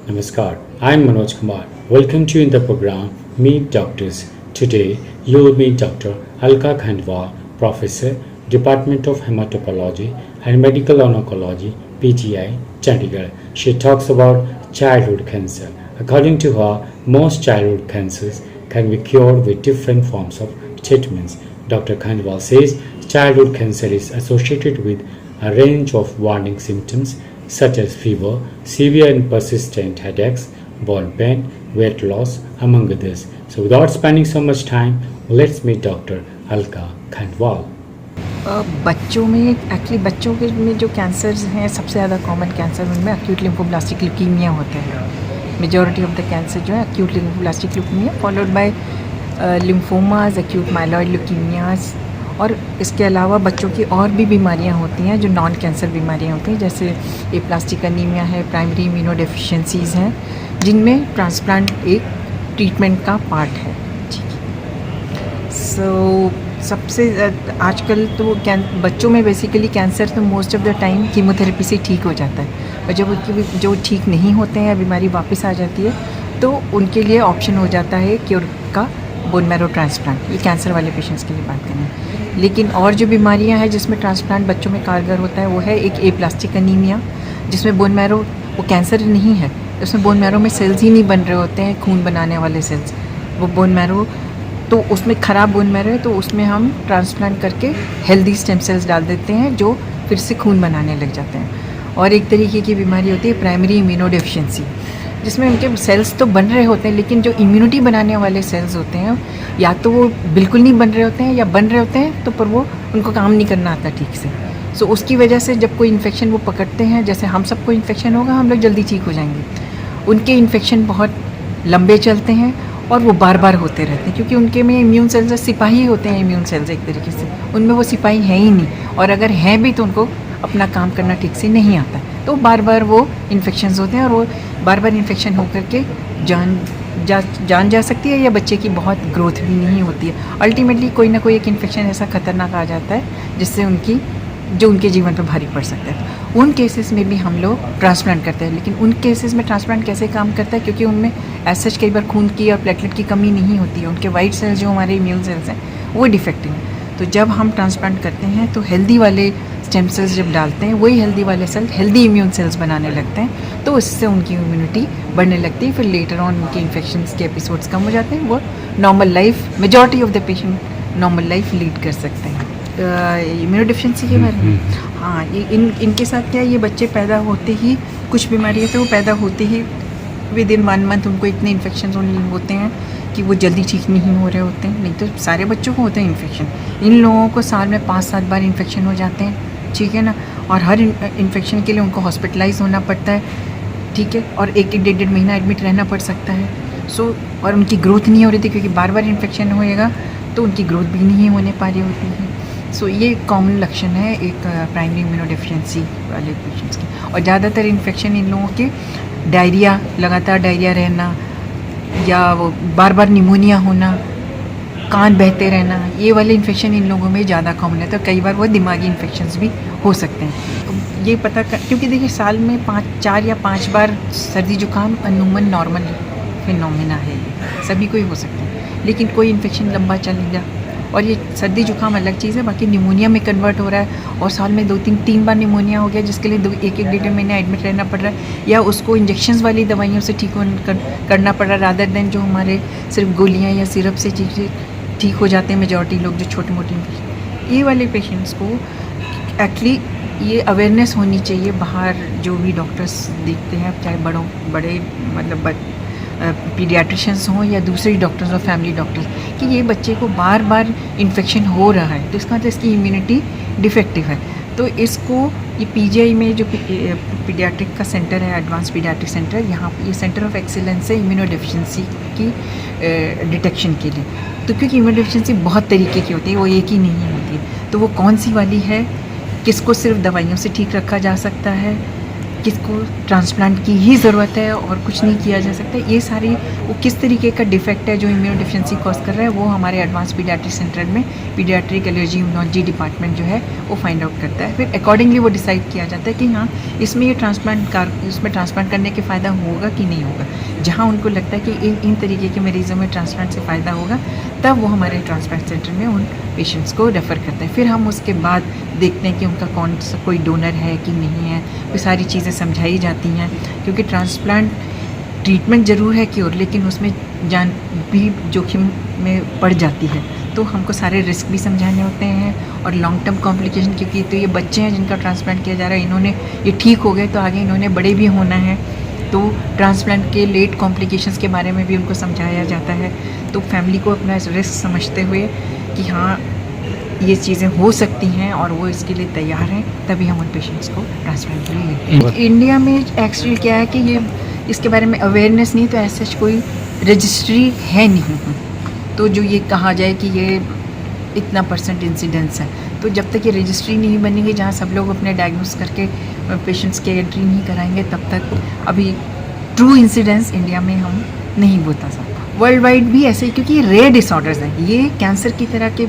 Namaskar, I am Manoj Kumar. Welcome to you in the program Meet Doctors. Today you will meet Dr. Alka Khandwal, Professor, Department of Hematology and Medical Oncology, PGI, Chandigarh. She talks about childhood cancer. According to her, most childhood cancers can be cured with different forms of treatments. Dr. Khandwal says childhood cancer is associated with a range of warning symptoms such as fever, severe and persistent headaches, bone pain, weight loss, among others. So, without spending so much time, let's meet Dr. Alka Khandwal. बच्चों में actually बच्चों के में जो cancers हैं सबसे ज़्यादा common cancer उनमें एक्यूट लिम्फोब्लास्टिक ल्यूकीमिया होते हैं। मेजॉरिटी ऑफ द कैंसर जो है acute lymphoblastic leukaemia followed by lymphomas, acute myeloid leukaemias, और इसके अलावा बच्चों की और भी बीमारियां होती हैं जो नॉन कैंसर बीमारियां होती हैं, जैसे एप्लास्टिक एनीमिया है, प्राइमरी इम्यूनोडेफिशिएंसीज़ हैं, जिनमें ट्रांसप्लांट एक ट्रीटमेंट का पार्ट है। सो सबसे आजकल तो बच्चों में बेसिकली कैंसर तो most of the time chemotherapy से ठीक हो जाता है, और जब उनकी जो ठीक नहीं होते हैं या बीमारी वापस आ जाती है तो उनके लिए ऑप्शन हो जाता है क्योर का बोन मैरो ट्रांसप्लांट। ये कैंसर वाले पेशेंट्स के लिए बात करें। लेकिन और जो बीमारियां हैं जिसमें ट्रांसप्लांट बच्चों में कारगर होता है वो है एक एप्लास्टिक एनीमिया, जिसमें बोन मैरो वो कैंसर नहीं है, उसमें बोन मैरो में सेल्स ही नहीं बन रहे होते हैं, खून बनाने वाले सेल्स, वो बोन मैरो तो उसमें ख़राब बोन मैरो है, तो उसमें हम ट्रांसप्लांट करके हेल्दी स्टेम सेल्स डाल देते हैं जो फिर से खून बनाने लग जाते हैं। और एक तरीके की बीमारी होती है प्राइमरी इम्यूनोडेफिशिएंसी, जिसमें उनके सेल्स तो बन रहे होते हैं लेकिन जो इम्यूनिटी बनाने वाले सेल्स होते हैं या तो वो बिल्कुल नहीं बन रहे होते हैं या बन रहे होते हैं तो पर वो उनको काम नहीं करना आता ठीक से। सो उसकी वजह से जब कोई इन्फेक्शन वो पकड़ते हैं, जैसे हम सबको इन्फेक्शन होगा हम लोग जल्दी ठीक हो जाएंगे, उनके इन्फेक्शन बहुत लंबे चलते हैं और वो बार बार होते रहते हैं, क्योंकि उनके में इम्यून सेल्स सिपाही होते हैं। इम्यून सेल्स एक तरीके से उनमें वो सिपाही हैं ही नहीं, और अगर हैं भी तो उनको अपना काम करना ठीक से नहीं आता है, तो बार बार वो इन्फेक्शंस होते हैं और वो बार बार इन्फेक्शन होकर के जान जा सकती है या बच्चे की बहुत ग्रोथ भी नहीं होती है। अल्टीमेटली कोई ना कोई एक इन्फेक्शन ऐसा खतरनाक आ जाता है जिससे उनके जीवन पर भारी पड़ सकता है। उन केसेस में भी हम लोग ट्रांसप्लांट करते हैं, लेकिन उन केसेस में ट्रांसप्लांट कैसे काम करता है, क्योंकि उनमें एज सच कई बार खून की और प्लेटलेट की कमी नहीं होती है, उनके वाइट सेल्स जो हमारे इम्यून सेल्स हैं वो डिफेक्टिव हैं। तो जब हम ट्रांसप्लांट करते हैं तो हेल्दी वाले स्टेम सेल्स जब डालते हैं वही हेल्दी वाले सेल्स हेल्दी इम्यून सेल्स बनाने लगते हैं, तो इससे उनकी इम्यूनिटी बढ़ने लगती है। फिर लेटर ऑन उनके इन्फेक्शंस के एपिसोड्स कम हो जाते हैं, वो normal life majority of the patient normal life lead कर सकते हैं। इम्यूनोडेफिशिएंसी के बारे में हाँ, ये इनके साथ क्या, ये बच्चे पैदा होते ही कुछ बीमारियाँ तो वो पैदा होते ही विद इन 1 मंथ उनको इतने इन्फेक्शन होते हैं कि वो जल्दी ठीक नहीं हो रहे होते हैं। नहीं तो सारे बच्चों को होते हैं इन्फेक्शन, इन लोगों को साल में 5-7 बार इन्फेक्शन हो जाते हैं, ठीक है ना, और हर इन्फेक्शन के लिए उनको हॉस्पिटलाइज होना पड़ता है, ठीक है, और 1-1, 1.5 महीना एडमिट रहना पड़ सकता है। और उनकी ग्रोथ नहीं हो रही थी, क्योंकि बार बार इन्फेक्शन होएगा तो उनकी ग्रोथ भी नहीं होने पा रही होती है। ये कॉमन लक्षण है एक प्राइमरी इम्यूनोडेफिशिएंसी वाले पेशेंट्स की। और ज़्यादातर इन्फेक्शन इन लोगों के डायरिया, लगातार डायरिया रहना, या वो बार बार निमोनिया होना, कान बहते रहना, ये वाले इन्फेक्शन इन लोगों में ज़्यादा कॉमन है। तो कई बार वो दिमागी इन्फेक्शंस भी हो सकते हैं। तो ये क्योंकि देखिए साल में 4 या 5 बार सर्दी जुकाम अनूमन नॉर्मल फिनोमेना है, सभी को ही हो सकता है, लेकिन कोई इन्फेक्शन लंबा चलेगा और ये सर्दी जुकाम अलग चीज़ है, बाकी निमोनिया में कन्वर्ट हो रहा है और साल में 2-3 बार निमोनिया हो गया, जिसके लिए 1-1, 1.5 महीना एडमिट रहना पड़ रहा है, या उसको इंजेक्शंस वाली दवाइयों से ठीक करना पड़ रहा है, रादर देन जो हमारे सिर्फ गोलियां या सिरप से चीज़ें ठीक हो जाते हैं मेजॉरिटी लोग जो छोटे मोटे ये वाले पेशेंट्स को एक्चुअली ये अवेयरनेस होनी चाहिए। बाहर जो भी डॉक्टर्स देखते हैं, चाहे बड़े मतलब पीडियाट्रिशियंस हों या दूसरे डॉक्टर्स और फैमिली डॉक्टर्स, कि ये बच्चे को बार बार इन्फेक्शन हो रहा है तो इसका मतलब इसकी इम्यूनिटी डिफेक्टिव है। तो इसको ये पीजीआई में जो पीडियाट्रिक का सेंटर है, एडवांस पीडियाट्रिक सेंटर, यहाँ ये सेंटर ऑफ एक्सीलेंस है इम्यूनोडेफिशिएंसी की डिटेक्शन के लिए। तो क्योंकि इम्यूनोडेफिशिएंसी बहुत तरीके की होती है, वो एक ही नहीं होती है, तो वो कौन सी वाली है, किसको सिर्फ दवाइयों से ठीक रखा जा सकता है, किसको ट्रांसप्लांट की ही ज़रूरत है और कुछ नहीं किया जा सकता, ये सारी वो किस तरीके का डिफेक्ट है जो इम्यूनो डिफिशिएंसी कॉज कर रहा है, वो हमारे एडवांस पीडियाट्रिक सेंटर में पीडियाट्रिक एलर्जी इम्यूनोलॉजी डिपार्टमेंट जो है वो फाइंड आउट करता है। फिर अकॉर्डिंगली वो डिसाइड किया जाता है कि हाँ इसमें ये इसमें ट्रांसप्लांट करने के फ़ायदा होगा कि नहीं होगा। जहाँ उनको लगता है कि इन तरीके के मरीज़ों में ट्रांसप्लांट से फ़ायदा होगा, तब वो हमारे ट्रांसप्लांट सेंटर में उन पेशेंट्स को रेफ़र करते हैं। फिर हम उसके बाद देखते हैं कि उनका कौन सा कोई डोनर है कि नहीं है, वो सारी चीज़ें समझाई जाती हैं, क्योंकि ट्रांसप्लांट ट्रीटमेंट ज़रूर है क्योर, लेकिन उसमें जान भी जोखिम में पड़ जाती है। तो हमको सारे रिस्क भी समझाने होते हैं और लॉन्ग टर्म कॉम्प्लिकेशन, क्योंकि तो ये बच्चे हैं जिनका ट्रांसप्लांट किया जा रहा है, इन्होंने ये ठीक हो गए तो आगे इन्होंने बड़े भी होना है, तो ट्रांसप्लांट के लेट कॉम्प्लिकेशंस के बारे में भी उनको समझाया जाता है। तो फैमिली को अपना रिस्क समझते हुए कि हाँ ये चीज़ें हो सकती हैं और वो इसके लिए तैयार हैं, तभी हम उन पेशेंट्स को ट्रांसप्लांट के लिए लेते हैं। इंडिया में एक्चुअली क्या है कि ये इसके बारे में अवेयरनेस नहीं, तो ऐसा कोई रजिस्ट्री है नहीं, तो जो ये कहा जाए कि ये इतना % इंसिडेंस है, तो जब तक ये रजिस्ट्री नहीं बनेगी जहाँ सब लोग अपने डायग्नोस करके पेशेंट्स के एंट्री नहीं कराएंगे, तब तक अभी ट्रू इंसिडेंस इंडिया में हम नहीं बता सकते। वर्ल्ड वाइड भी ऐसे ही, क्योंकि ये रेयर डिसऑर्डर्स हैं, ये कैंसर की तरह के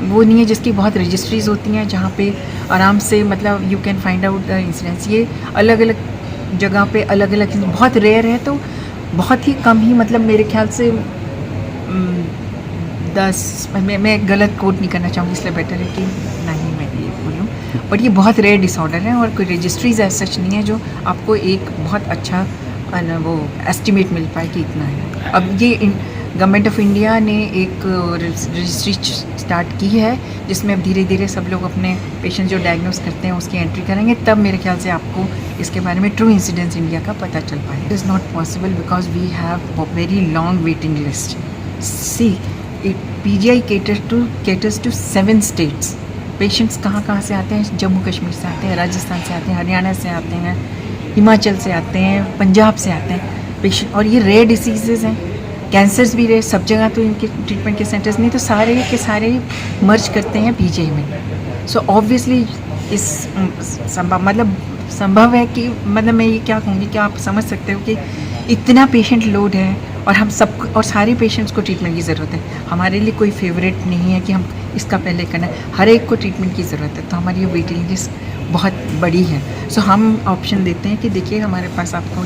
वो नहीं है जिसकी बहुत रजिस्ट्रीज़ होती हैं जहाँ पे आराम से मतलब you can find out the incidence. ये अलग अलग जगह पे अलग अलग बहुत रेयर है, तो बहुत ही कम ही, मतलब मेरे ख्याल से 10 मैं गलत कोट नहीं करना चाहूँगी, इसलिए बेटर है कि नहीं मैं ये बोलूँ, बट ये बहुत रेयर डिसऑर्डर है और कोई रजिस्ट्रीज ऐसा सच नहीं है जो आपको एक बहुत अच्छा वो एस्टिमेट मिल पाए कि इतना है। अब ये गवर्नमेंट ऑफ इंडिया ने एक रजिस्ट्री स्टार्ट की है जिसमें अब धीरे धीरे सब लोग अपने पेशेंट जो डायग्नोस करते हैं उसकी एंट्री करेंगे, तब मेरे ख्याल से आपको इसके बारे में ट्रू इंसिडेंस इंडिया का पता चल पाएगा। It is not possible because we have very long waiting list. See PGI caters to 7 states। Patients कहाँ से आते हैं? जम्मू कश्मीर से आते हैं, राजस्थान से आते हैं, हरियाणा से आते हैं, हिमाचल से आते हैं, पंजाब से आते हैं पेशेंट, और ये रेयर डिसीजेज़ हैं, कैंसर्स भी रेयर, सब जगह तो इनके ट्रीटमेंट के सेंटर्स नहीं, तो सारे के सारे मर्ज करते हैं PGI में। सो ऑब्वियसली इस संभव है कि मतलब मैं ये क्या कहूँगी कि आप समझ सकते हो कि इतना पेशेंट लोड है और हम सब और सारे पेशेंट्स को ट्रीटमेंट की ज़रूरत है। हमारे लिए कोई फेवरेट नहीं है कि हम इसका पहले करना है, हर एक को ट्रीटमेंट की ज़रूरत है, तो हमारी वेटिंग लिस्ट बहुत बड़ी है। सो हम ऑप्शन देते हैं कि देखिए हमारे पास आपको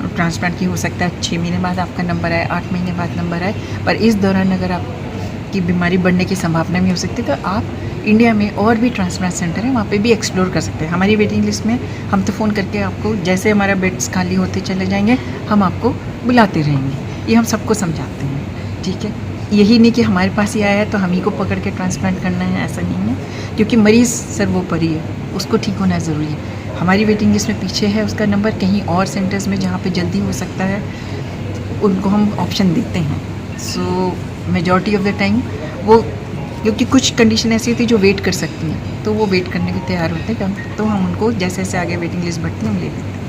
ट्रांसप्लांट की हो सकता है 6 महीने बाद आपका नंबर आए, 8 महीने बाद नंबर आए, पर इस दौरान अगर आपकी बीमारी बढ़ने की संभावना भी हो सकती है, तो आप इंडिया में और भी ट्रांसप्लांट सेंटर है, वहाँ पे भी एक्सप्लोर कर सकते हैं। हमारी वेटिंग लिस्ट में हम तो फ़ोन करके आपको, जैसे हमारा बेड्स खाली होते चले जाएंगे, हम आपको बुलाते रहेंगे। ये हम सबको समझाते हैं, ठीक है। यही नहीं कि हमारे पास ही आया है तो हम ही को पकड़ के ट्रांसप्लांट करना है, ऐसा नहीं है, क्योंकि मरीज़ सर्वोपरि है, उसको ठीक होना ज़रूरी है। हमारी वेटिंग लिस्ट में पीछे है उसका नंबर, कहीं और सेंटर्स में जहाँ पे जल्दी हो सकता है उनको हम ऑप्शन देते हैं। सो मेजॉरिटी ऑफ द टाइम वो, क्योंकि कुछ कंडीशन ऐसी होती है जो वेट कर सकती हैं, तो वो वेट करने के तैयार होते हैं, तो हम उनको जैसे जैसे आगे वेटिंग लिस्ट बढ़ती है हम ले लेते हैं।